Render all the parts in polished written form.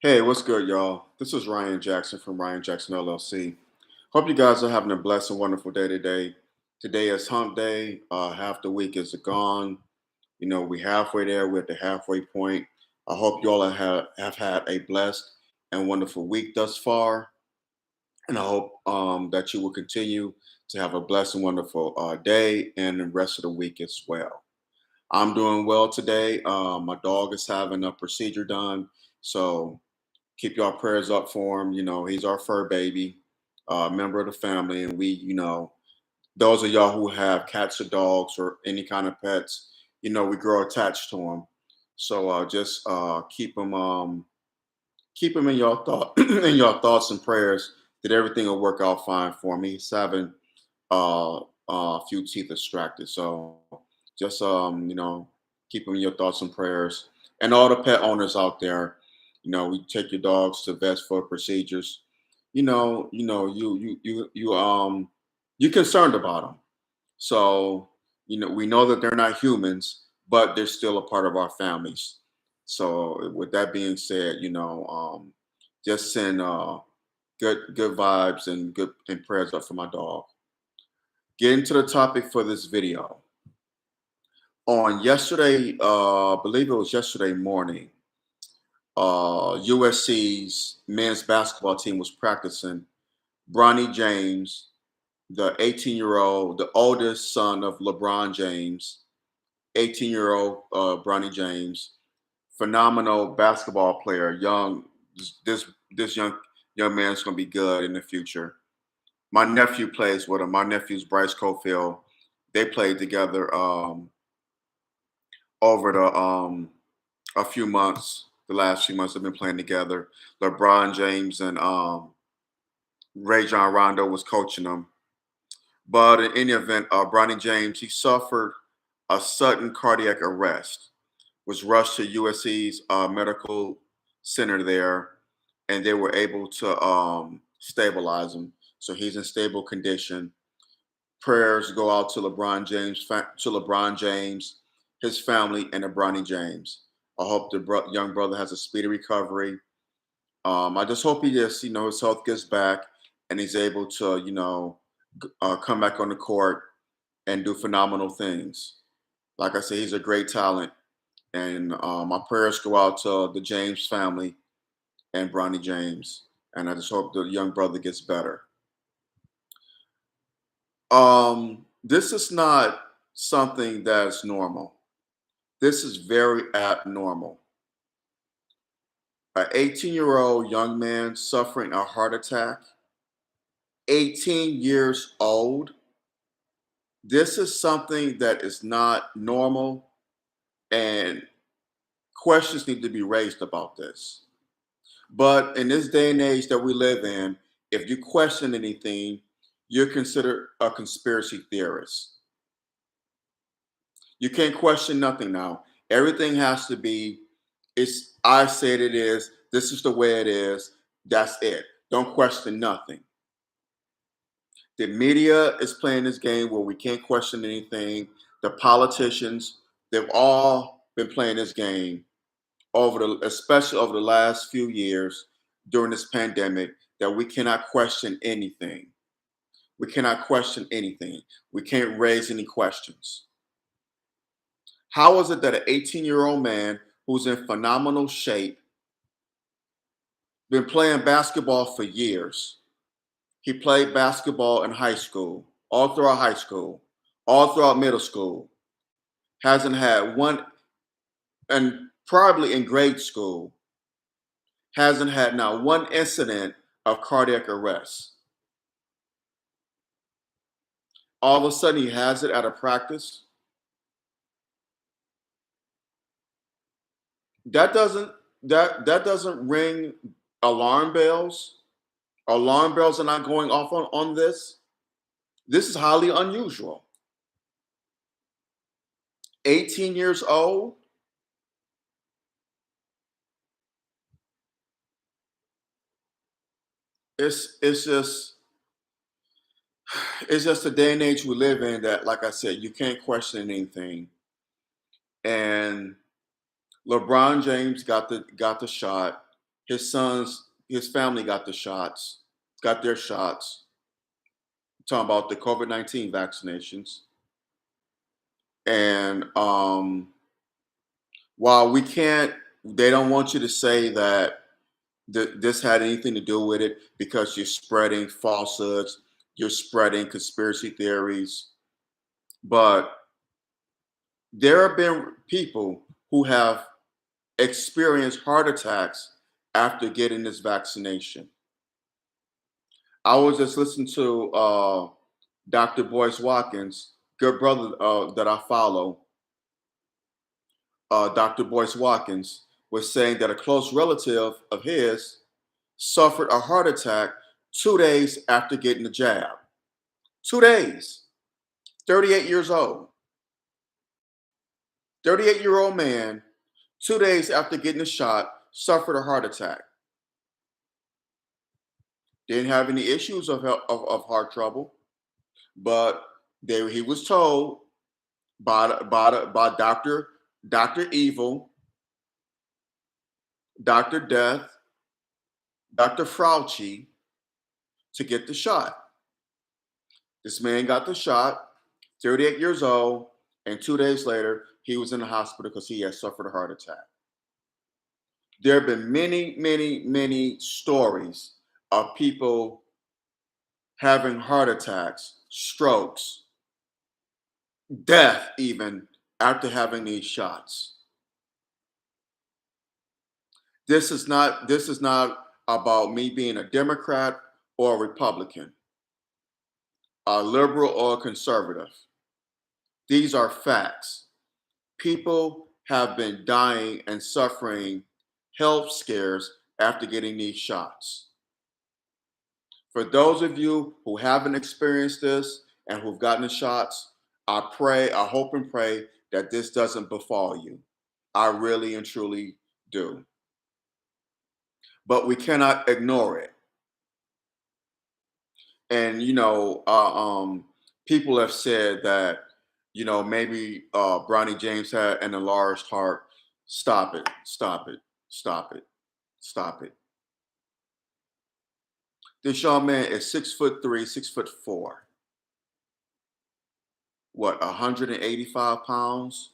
Hey, what's good, y'all? This is Ryan Jackson from Ryan Jackson LLC. Hope you guys are having a blessed and wonderful day today. Today is hump day. Half the week is gone. We halfway there. We're at the halfway point. I hope you all have had a blessed and wonderful week thus far. And I hope that you will continue to have a blessed and wonderful day and the rest of the week as well. I'm doing well today. My dog is having a procedure done. So keep y'all prayers up for him. He's our fur baby, member of the family, and those of y'all who have cats or dogs or any kind of pets, we grow attached to them. So just keep him in your thought in your thoughts and prayers that everything will work out fine for me. He's having a few teeth extracted, so just keep him in your thoughts and prayers. And all the pet owners out there, we take your dogs to vets for procedures. You're concerned about them. So we know that they're not humans, but they're still a part of our families. So with that being said, just send good vibes and good and prayers up for my dog. Getting to the topic for this video. On yesterday, I believe it was yesterday morning, USC's men's basketball team was practicing. Bronny James, the 18-year-old, the oldest son of LeBron James, 18-year-old Bronny James, phenomenal basketball player. This young man's going to be good in the future. My nephew plays with him. My nephew's Bryce Cofield. They played together over a few months. The last few months they've been playing together. LeBron James and Ray John Rondo was coaching them. But in any event, Bronny James, he suffered a sudden cardiac arrest, was rushed to USC's medical center there, and they were able to stabilize him. So he's in stable condition. Prayers go out to LeBron James, his family, and to Bronny James. I hope the young brother has a speedy recovery. I just hope his health gets back and he's able to, come back on the court and do phenomenal things. Like I said, he's a great talent, and my prayers go out to the James family and Bronny James, and I just hope the young brother gets better. This is not something that's normal. This is very abnormal. An 18-year-old young man suffering a heart attack, 18 years old. This is something that is not normal, and questions need to be raised about this. But in this day and age that we live in, if you question anything, you're considered a conspiracy theorist. You can't question nothing now. Everything has to be, it's I said it is, this is the way it is, that's it. Don't question nothing. The media is playing this game where we can't question anything. The politicians, they've all been playing this game especially over the last few years during this pandemic, that we cannot question anything. We cannot question anything. We can't raise any questions. How is it that an 18-year-old man who's in phenomenal shape, been playing basketball for years? He played basketball in high school, high school, all throughout middle school. Hasn't had one, and probably in grade school, hasn't had not one incident of cardiac arrest. All of a sudden, he has it at a practice. That doesn't that doesn't ring alarm bells. Alarm bells are not going off on this. This is highly unusual. 18 years old. It's just it's just the day and age we live in that, like I said, you can't question anything. And LeBron James got the shot. his family got the shots, got their shots. Talking about the COVID-19 vaccinations. And while we can't, they don't want you to say that this had anything to do with it because you're spreading falsehoods, you're spreading conspiracy theories. But there have been people who have experienced heart attacks after getting this vaccination. I was just listening to Dr. Boyce Watkins, good brother that I follow. Dr. Boyce Watkins was saying that a close relative of his suffered a heart attack 2 days after getting the jab. 2 days. 38 years old. 38-year-old man, 2 days after getting the shot, suffered a heart attack. Didn't have any issues of heart trouble, but he was told by Dr. Evil, Dr. Death, Dr. Fauci to get the shot. This man got the shot, 38 years old, and 2 days later, he was in the hospital because he had suffered a heart attack. There have been many, many, many stories of people having heart attacks, strokes, death even after having these shots. This is not about me being a Democrat or a Republican, a liberal or a conservative. These are facts. People have been dying and suffering health scares after getting these shots. For those of you who haven't experienced this and who've gotten the shots, I hope and pray that this doesn't befall you. I really and truly do. But we cannot ignore it. And people have said that maybe Bronny James had an enlarged heart. Stop it! Stop it! Stop it! Stop it! This young man is 6'3", 6'4". What, 185 pounds?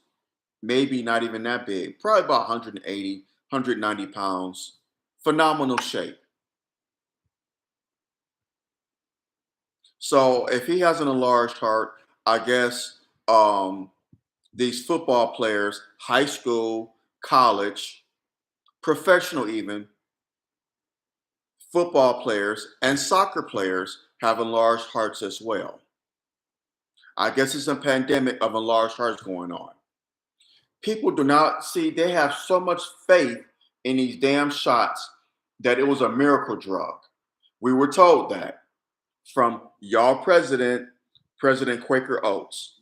Maybe not even that big. Probably about 180, 190 pounds. Phenomenal shape. So if he has an enlarged heart, I guess these football players, high school, college, professional even, football players and soccer players have enlarged hearts as well. I guess it's a pandemic of enlarged hearts going on. People do not see, they have so much faith in these damn shots that it was a miracle drug. We were told that from y'all President Quaker Oats,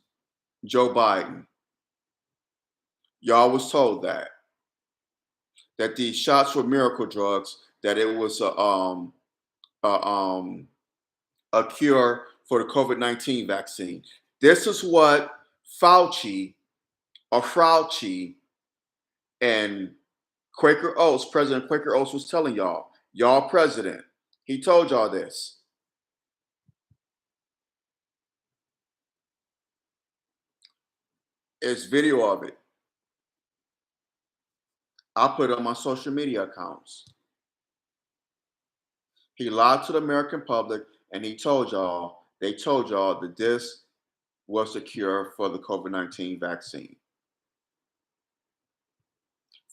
Joe Biden. Y'all was told that these shots were miracle drugs, that it was a, a cure for the COVID-19 vaccine. This is what Fauci and Quaker Oats, President Quaker Oats was telling y'all. Y'all president. He told y'all this. It's video of it. I put it on my social media accounts. He lied to the American public and they told y'all that this was the cure for the COVID-19 vaccine.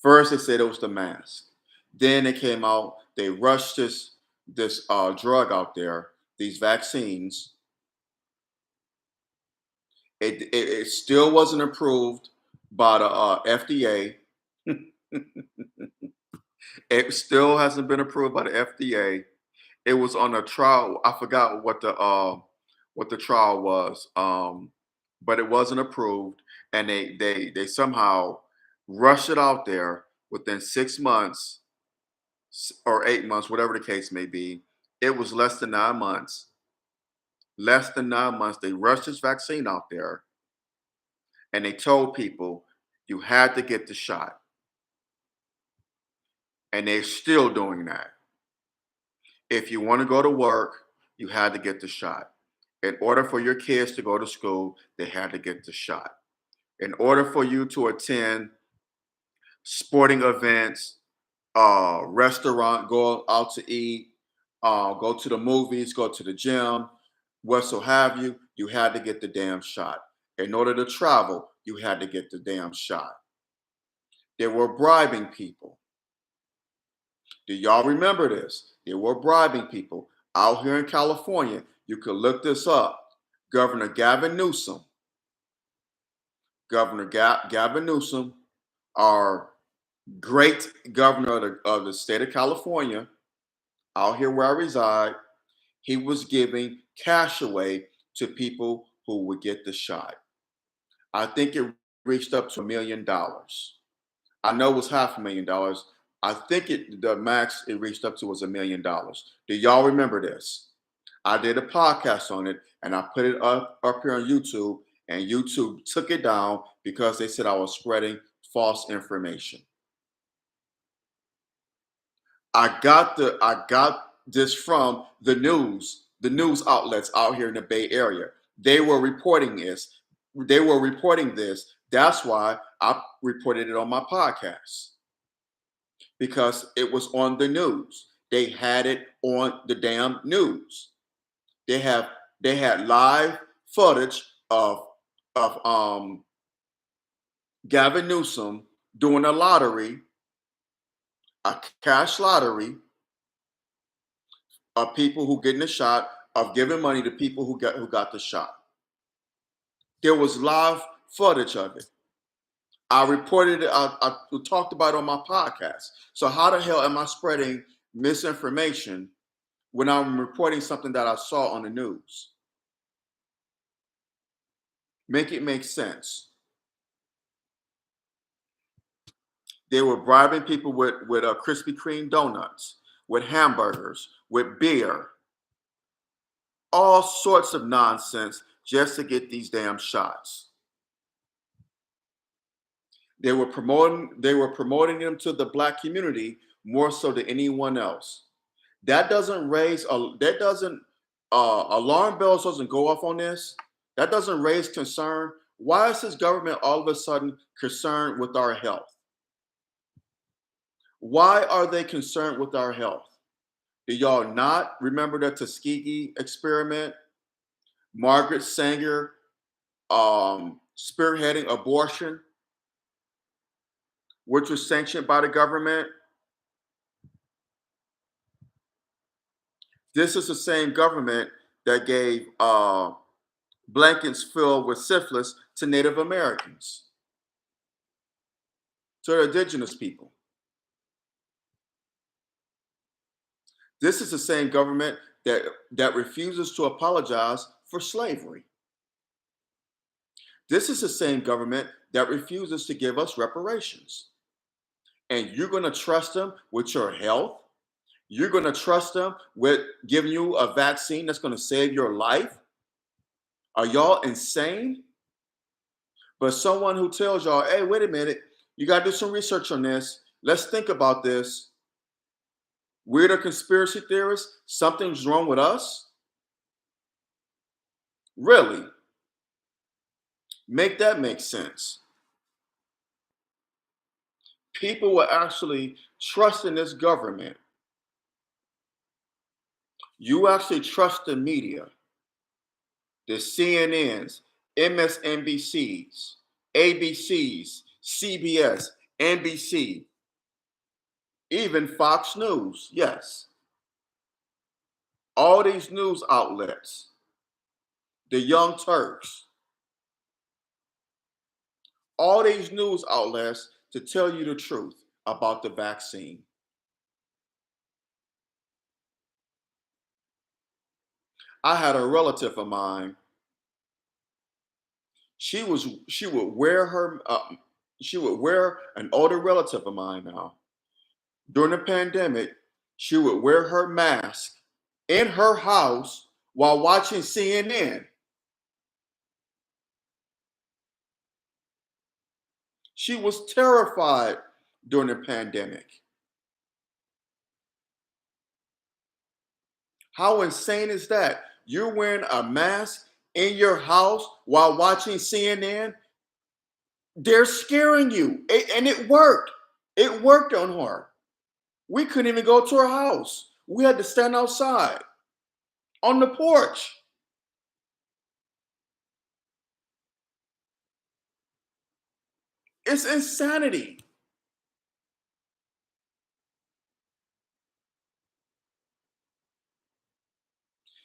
First, they said it was the mask. Then it came out, they rushed this drug out there, these vaccines. It still wasn't approved by the FDA. It still hasn't been approved by the FDA. It was on a trial. I forgot what the trial was, but it wasn't approved, and they somehow rushed it out there within 6 months or 8 months, whatever the case may be. It was less than 9 months. Less than 9 months, they rushed this vaccine out there, and they told people you had to get the shot. and they're still doing that. If you want to go to work, you had to get the shot. In order for your kids to go to school, they had to get the shot. In order for you to attend sporting events, restaurant, go out to eat, go to the movies, go to the gym, whatso have you, you had to get the damn shot. In order to travel, you had to get the damn shot. They were bribing people. Do y'all remember this? They were bribing people. Out here in California, you could look this up. Governor Gavin Newsom, Gavin Newsom, our great governor of the state of California, out here where I reside, he was giving cash away to people who would get the shot. I think it reached up to $1 million. I know it was $500,000. I think the max it reached up to was $1 million. Do y'all remember this? I did a podcast on it and I put it up here on YouTube, and YouTube took it down because they said I was spreading false information. I got this from the news outlets out here in the Bay Area. They were reporting this. They were reporting this. That's why I reported it on my podcast, because it was on the news. They had it on the damn news. They have they had live footage of Gavin Newsom doing a lottery, a cash lottery, of people who getting the shot, of giving money to people who got the shot. There was live footage of it. I reported it. I talked about it on my podcast. So how the hell am I spreading misinformation when I'm reporting something that I saw on the news? Make it make sense. They were bribing people with Krispy Kreme donuts, with hamburgers, with beer, all sorts of nonsense just to get these damn shots. They were promoting them to the black community more so than anyone else. That doesn't raise a that doesn't alarm bells doesn't go off on this. That doesn't raise concern. Why is this government all of a sudden concerned with our health? Why are they concerned with our health? Do y'all not remember the Tuskegee experiment? Margaret Sanger spearheading abortion, which was sanctioned by the government. This is the same government that gave blankets filled with syphilis to Native Americans, to the indigenous people. This is the same government that refuses to apologize for slavery. This is the same government that refuses to give us reparations. And you're going to trust them with your health? You're going to trust them with giving you a vaccine that's going to save your life? Are y'all insane? But someone who tells y'all, hey, wait a minute, you got to do some research on this. Let's think about this. We're the conspiracy theorists. Something's wrong with us? Really? Make that make sense. People will actually trust in this government. You actually trust the media, the CNNs, MSNBCs, ABCs, CBS, NBC, even Fox News. Yes. All these news outlets, the Young Turks, all these news outlets to tell you the truth about the vaccine. I had a relative of mine. She would wear her she would wear an older relative of mine now. During the pandemic, she would wear her mask in her house while watching CNN. She was terrified during the pandemic. How insane is that? You're wearing a mask in your house while watching CNN. They're scaring you. And it worked. It worked on her. We couldn't even go to her house. We had to stand outside on the porch. It's insanity.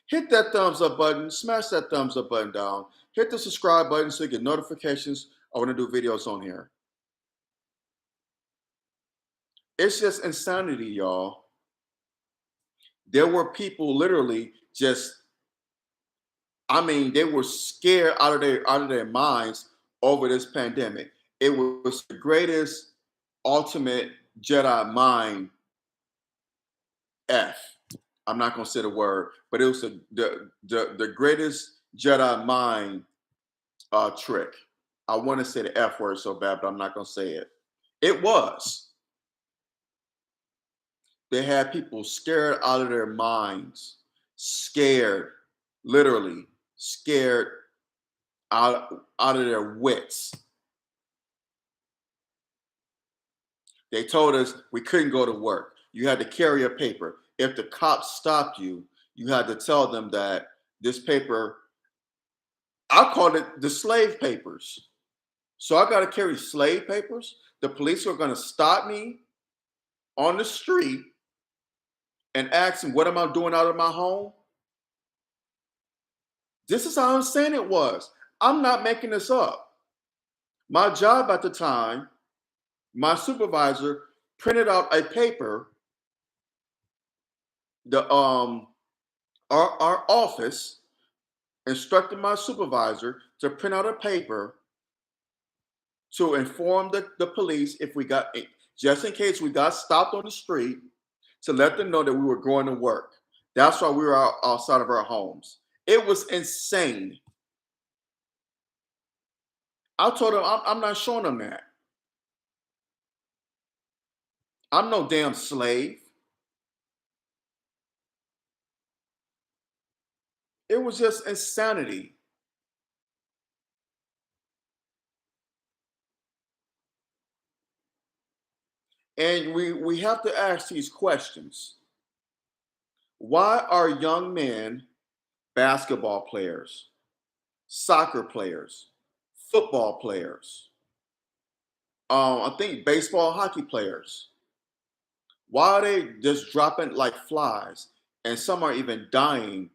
Hit that thumbs up button, smash that thumbs up button down, hit the subscribe button so you get notifications when I do videos on here. It's just insanity, y'all. There were people literally just, I mean, they were scared out of their minds over this pandemic. It was the greatest ultimate Jedi mind F. I'm not gonna say the word, but it was the greatest Jedi mind trick. I want to say the F word so bad, but I'm not gonna say it. It was. They had people scared out of their minds, scared, literally scared out of their wits. They told us we couldn't go to work. You had to carry a paper. If the cops stopped you, you had to tell them that this paper, I called it the slave papers. So I got to carry slave papers. The police are going to stop me on the street and ask me, what am I doing out of my home? This is how insane it was. I'm not making this up. My job at the time, my supervisor printed out a paper. The our office instructed my supervisor to print out a paper to inform the police if we got, just in case we got stopped on the street, to let them know that we were going to work. That's why we were outside of our homes. It was insane. I told them I'm not showing them that. I'm no damn slave. It was just insanity. And we have to ask these questions. Why are young men basketball players, soccer players, football players, I think baseball, hockey players, why are they just dropping like flies? And some are even dying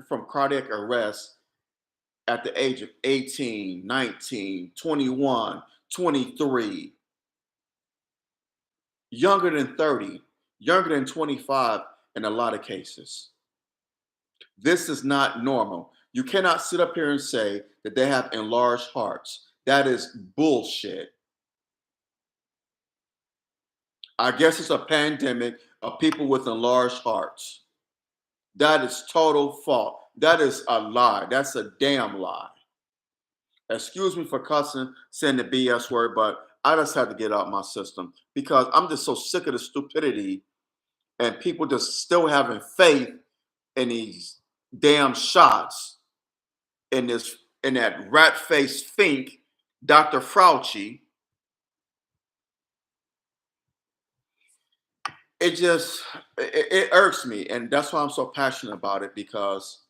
from cardiac arrest at the age of 18, 19, 21, 23, younger than 30, younger than 25 in a lot of cases. This is not normal. You cannot sit up here and say that they have enlarged hearts. That is bullshit. I guess it's a pandemic of people with enlarged hearts. That is total fault. That is a lie. That's a damn lie. Excuse me for cussing, saying the BS word, but I just had to get out my system because I'm just so sick of the stupidity and people just still having faith in these damn shots in that rat faced fink, Dr. Fauci. It irks me, and that's why I'm so passionate about it, because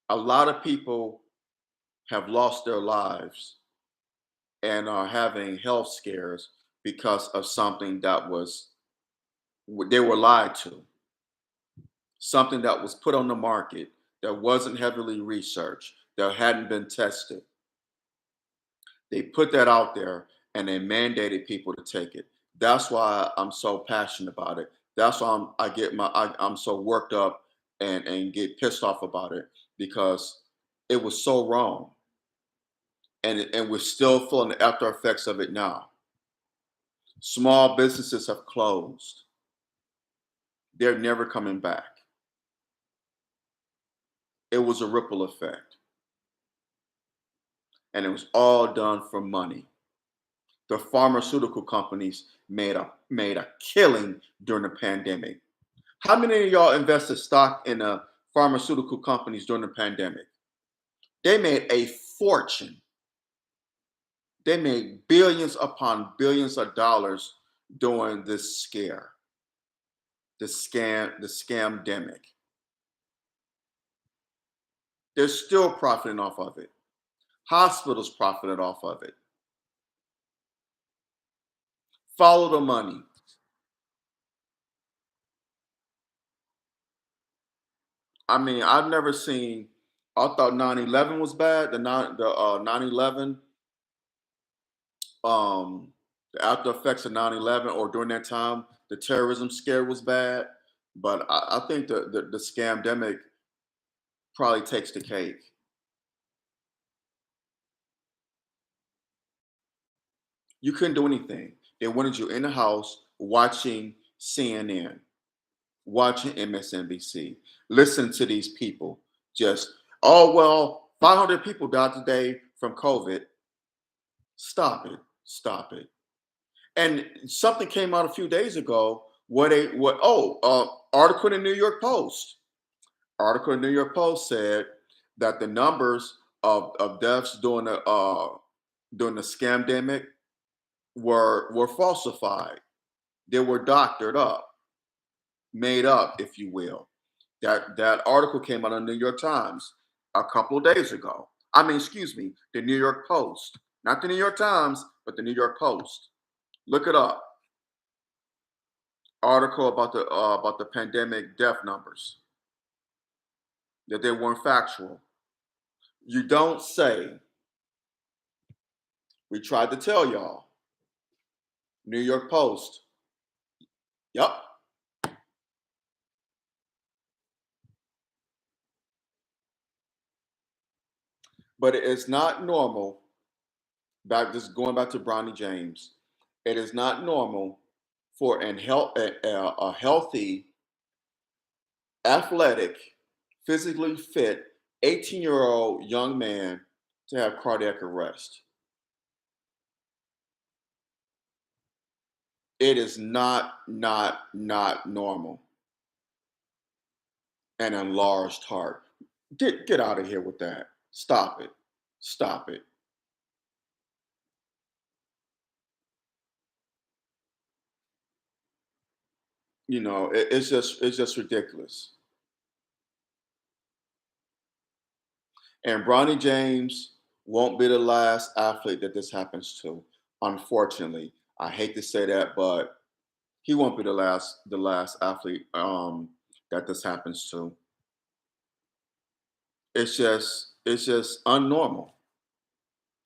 a lot of people have lost their lives and are having health scares because of something that was they were lied to, something that was put on the market that wasn't heavily researched, that hadn't been tested. They put that out there and they mandated people to take it. That's why I'm so passionate about it. That's why I'm so worked up and get pissed off about it, because it was so wrong, and we're still feeling the after effects of it now. Small businesses have closed. They're never coming back. It was a ripple effect, and it was all done for money. The pharmaceutical companies made a killing during the pandemic. How many of y'all invested stock in pharmaceutical companies during the pandemic? They made a fortune. They made billions upon billions of dollars during this scare, the scamdemic. They're still profiting off of it. Hospitals profited off of it. Follow the money. I mean, I've never seen. I thought 9/11 was bad. The 9/11, the after effects of 9/11, or during that time, the terrorism scare was bad. But I think the scamdemic probably takes the cake. You couldn't do anything. They wanted you in the house watching CNN, watching MSNBC, listen to these people. Just, oh, well, 500 people died today from COVID. Stop it. Stop it. And something came out a few days ago where article in the New York Post. Article in the New York Post said that the numbers of deaths during the scamdemic were falsified. They were doctored up, made up, if you will. That article came out in the New York Times a couple of days ago. I mean, excuse me, the New York Post, not the New York Times, but the New York Post. Look it up. Article about the pandemic death numbers, that they weren't factual. You don't say. We tried to tell y'all. New York Post. Yep. But it's not normal. Just going back to Bronny James, it is not normal for a healthy, athletic, physically fit 18-year-old young man to have cardiac arrest. It is not normal. An enlarged heart. Get out of here with that. Stop it. Stop it. It's just ridiculous. And Bronny James won't be the last athlete that this happens to. Unfortunately, I hate to say that, but he won't be the last athlete that this happens to. It's just unnormal.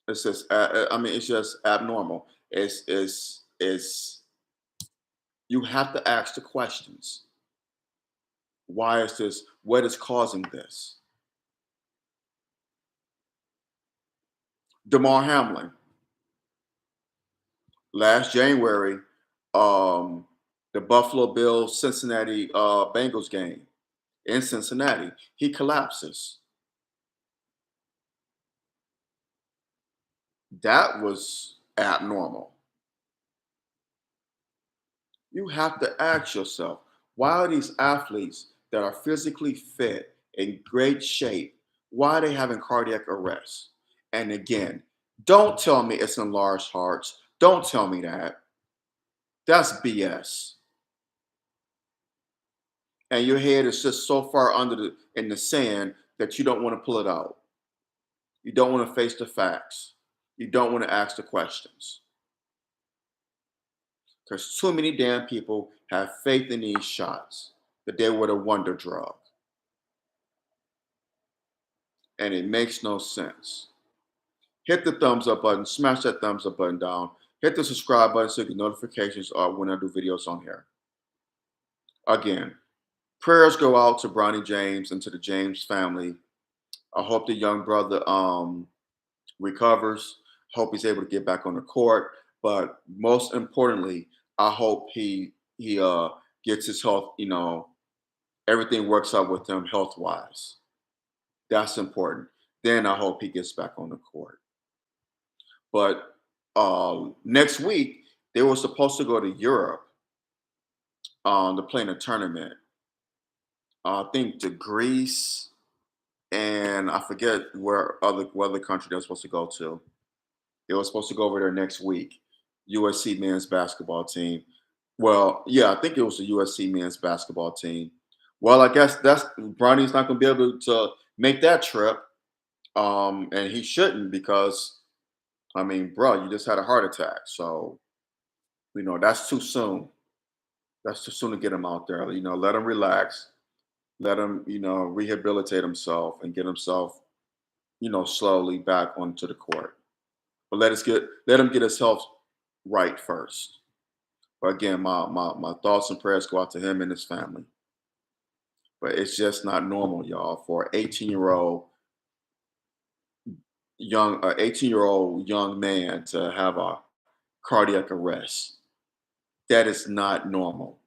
I mean, it's just abnormal. It's You have to ask the questions. Why is this? What is causing this? Damar Hamlin, last January, um, the Buffalo Bills Cincinnati Bengals game in Cincinnati, he collapses. That was abnormal. You have to ask yourself, why are these athletes that are physically fit, in great shape, why are they having cardiac arrest? And again, don't tell me it's enlarged hearts. Don't tell me that. That's BS. And your head is just so far in the sand that you don't want to pull it out. You don't want to face the facts. You don't want to ask the questions. Because too many damn people have faith in these shots that they were the wonder drug. And it makes no sense. Hit the thumbs up button, smash that thumbs up button down, hit the subscribe button so you get notifications when I do videos on here. Again, prayers go out to Bronny James and to the James family. I hope the young brother recovers. Hope he's able to get back on the court. But most importantly, I hope he gets his health. Everything works out with him health wise. That's important. Then I hope he gets back on the court. But next week they were supposed to go to Europe to play in a tournament. I think to Greece, and I forget where other country they're supposed to go to. They were supposed to go over there next week. USC men's basketball team. Well, yeah, I think it was the USC men's basketball team. Well, I guess that's Bronny's not going to be able to make that trip, and he shouldn't because I mean, bro, you just had a heart attack, so that's too soon. That's too soon to get him out there. Let him relax, let him rehabilitate himself and get himself slowly back onto the court. But let him get his health right first. But again, my thoughts and prayers go out to him and his family. But it's just not normal, y'all, for an 18-year-old young man to have a cardiac arrest. That is not normal.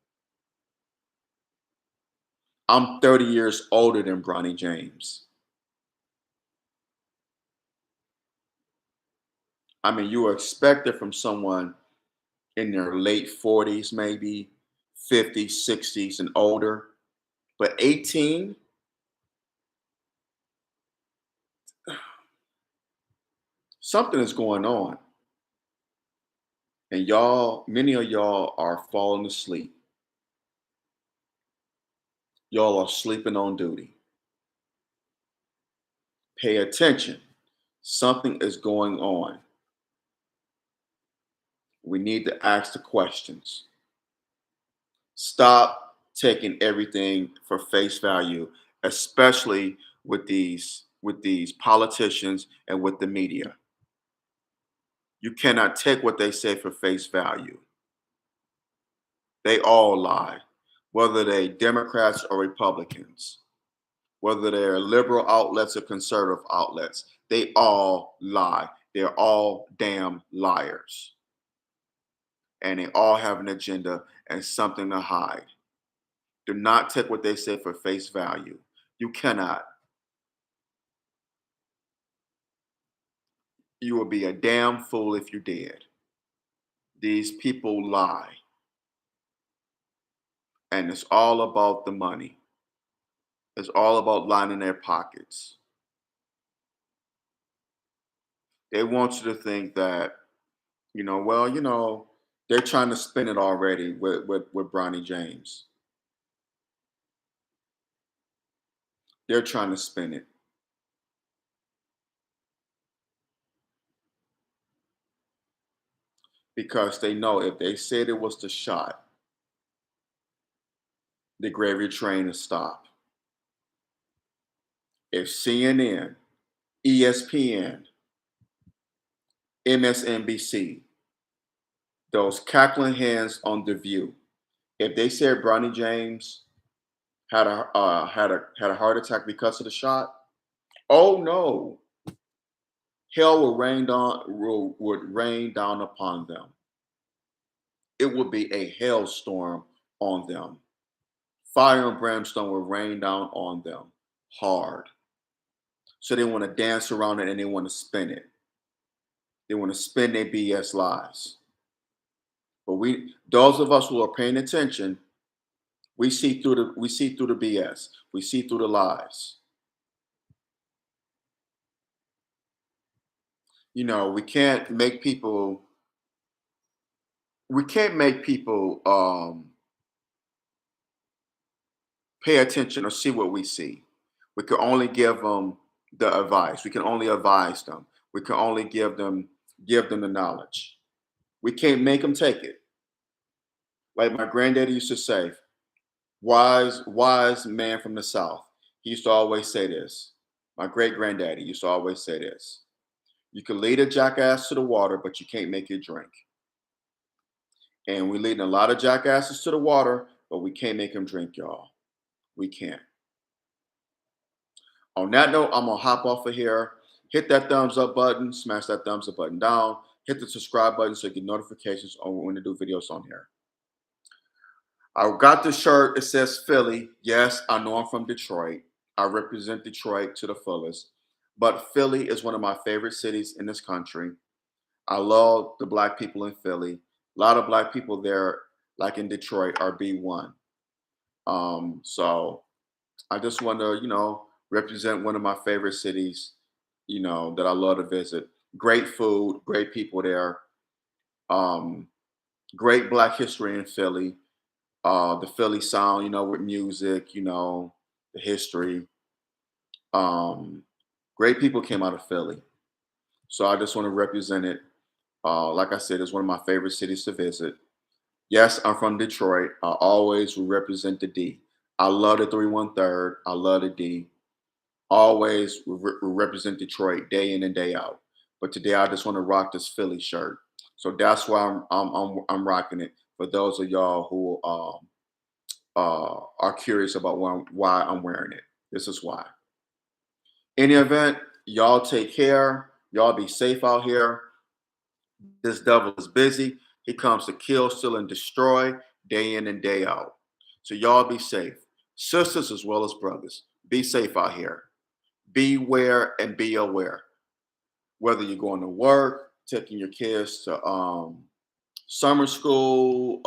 I'm 30 years older than Bronny James. I mean, you expect it from someone in their late 40s, maybe 50s, 60s, and older. But 18, something is going on. And many of y'all are falling asleep. Y'all are sleeping on duty. Pay attention. Something is going on. We need to ask the questions. Stop taking everything for face value, especially with these politicians and with the media. You cannot take what they say for face value. They all lie, whether they Democrats or Republicans, whether they're liberal outlets or conservative outlets. They all lie. They're all damn liars. And they all have an agenda and something to hide. Do not take what they say for face value. You cannot. You will be a damn fool if you did. These people lie. And it's all about the money. It's all about lining their pockets. They want you to think that, they're trying to spin it already with Bronny James. They're trying to spin it because they know if they said it was the shot, the gravy train is stopped. If CNN, ESPN, MSNBC, those cackling hands on The View, if they said Bronny James had a heart attack because of the shot, oh no, hell would rain down upon them. It would be a hailstorm on them. Fire and brimstone would rain down on them hard. So they want to dance around it and they want to spin it. They want to spin their BS lies. But those of us who are paying attention, we see through the BS. We see through the lies. We can't make people pay attention or see what we see. We can only give them the advice. We can only advise them. We can only give them the knowledge. We can't make them take it. Like my granddaddy used to say, wise man from the South. He used to always say this. My great granddaddy used to always say this. You can lead a jackass to the water, but you can't make it drink. And we're leading a lot of jackasses to the water, but we can't make them drink, y'all. We can't. On that note, I'm gonna hop off of here. Hit that thumbs up button, smash that thumbs up button down, hit the subscribe button so you get notifications on when I do videos on here. I got the shirt. It says Philly. Yes, I know I'm from Detroit. I represent Detroit to the fullest. But Philly is one of my favorite cities in this country. I love the black people in Philly. A lot of black people there, like in Detroit, are B1. So I just want to, represent one of my favorite cities, that I love to visit. Great food, great people there. Um, Great Black history in Philly. The Philly sound, with music, the history. Um, Great people came out of Philly. So I just want to represent it. Like I said, it's one of my favorite cities to visit. Yes, I'm from Detroit. I always will represent the D. I love the 313. I love the D. Always represent Detroit day in and day out. But today I just want to rock this Philly shirt. So that's why I'm rocking it. For those of y'all who are curious about why I'm wearing it, this is why. Any event, y'all take care. Y'all be safe out here. This devil is busy. He comes to kill, steal, and destroy day in and day out. So y'all be safe. Sisters as well as brothers, be safe out here. Beware and be aware. Whether you're going to work, taking your kids to summer school,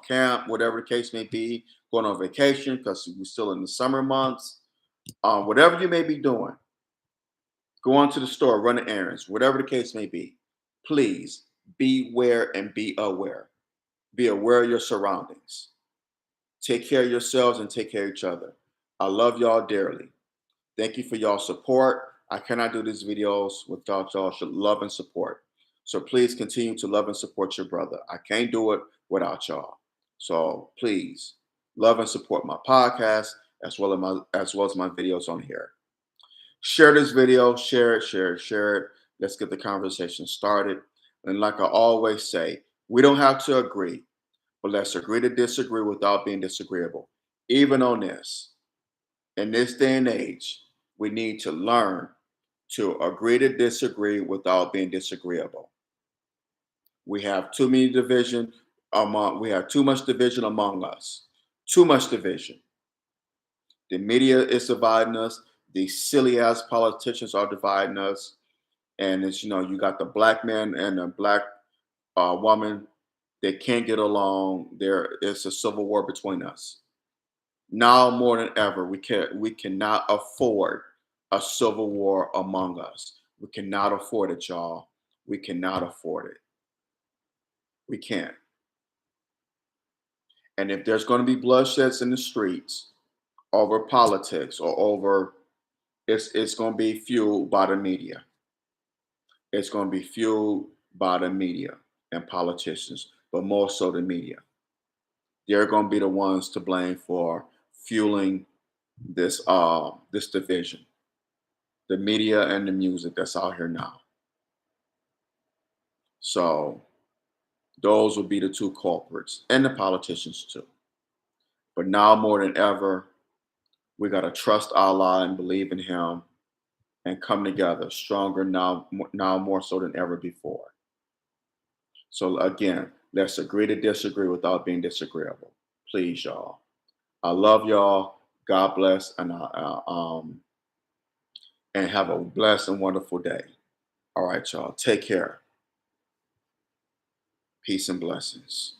camp, whatever the case may be, going on vacation because we're still in the summer months, whatever you may be doing, going to the store, running errands, whatever the case may be, please beware and be aware. Be aware of your surroundings. Take care of yourselves and take care of each other. I love y'all dearly. Thank you for y'all support. I cannot do these videos without y'all love and support. So please continue to love and support your brother. I can't do it without y'all. So please love and support my podcast as well as my videos on here. Share this video, share it, share it, share it. Let's get the conversation started. And like I always say, we don't have to agree, but let's agree to disagree without being disagreeable. Even on this, in this day and age, we need to learn to agree to disagree without being disagreeable. We have too many division we have too much division among us. Too much division. The media is dividing us. These silly ass politicians are dividing us. And it's, you got the black man and the black woman. They can't get along. There is a civil war between us. Now more than ever, we cannot afford a civil war among us. We cannot afford it, y'all. We cannot afford it. We can't. And if there's going to be bloodsheds in the streets over politics or over, it's going to be fueled by the media. It's going to be fueled by the media and politicians, but more so the media. They're going to be the ones to blame for fueling this division. The media and the music that's out here now. So those will be the two culprits, and the politicians too. But now more than ever, we got to trust Allah and believe in Him and come together stronger now more so than ever before. So again, let's agree to disagree without being disagreeable. Please, y'all. I love y'all. God bless, and have a blessed and wonderful day. All right, y'all. Take care. Peace and blessings.